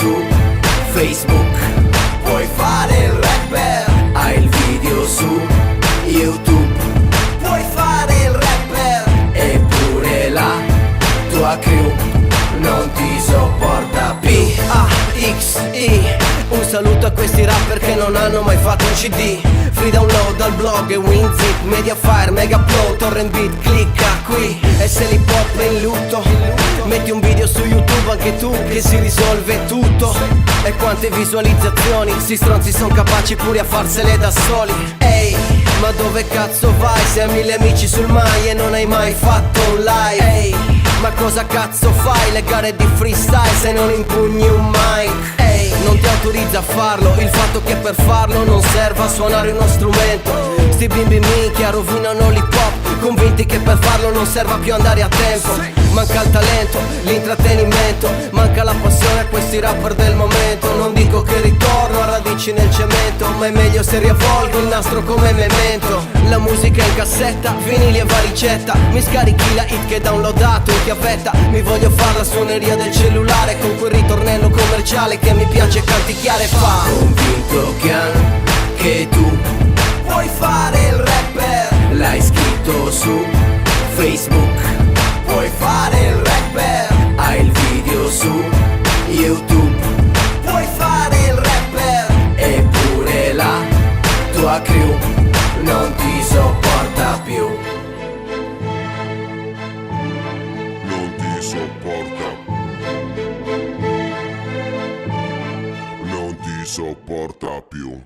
su Facebook, puoi fare il rapper. Hai il video su YouTube, puoi fare il rapper. Eppure la tua crew non ti sopporta più. P-A-X-I, un saluto a questi rapper che non hanno mai fatto un CD. Free download dal blog e WinZip, Mediafire, Megaupload, torrent beat, clicca qui. E se l'hip hop è in lutto, metti un video su YouTube anche tu, che si risolve tutto. E quante visualizzazioni, sti stronzi son capaci pure a farsele da soli. Ehi, ma dove cazzo vai se hai 1000 amici sul mai e non hai mai fatto un live? Ehi, ma cosa cazzo fai? Le gare di freestyle se non impugni un mic? Ehi, non ti autorizza a farlo il fatto che per farlo non serva suonare uno strumento. Sti bimbi minchia rovinano l'hip hop, convinti che per farlo non serva più andare a tempo. Manca il talento, l'intrattenimento, manca la passione a questi rapper del momento. Non dico che ritorno a radici nel cemento, ma è meglio se riavvolgo il nastro come memento. La musica in cassetta, vinili e valigetta, mi scarichi la hit che downloadato in chiavetta. Mi voglio fare la suoneria del cellulare con quel ritornello commerciale che mi piace canticchiare. Fa convinto che anche tu puoi fare il rapper. L'hai scritto su Facebook, puoi fare il rapper. Hai il video su YouTube, puoi fare il rapper. Eppure la tua crew non ti sopporta più. Non ti sopporta. Non ti sopporta più.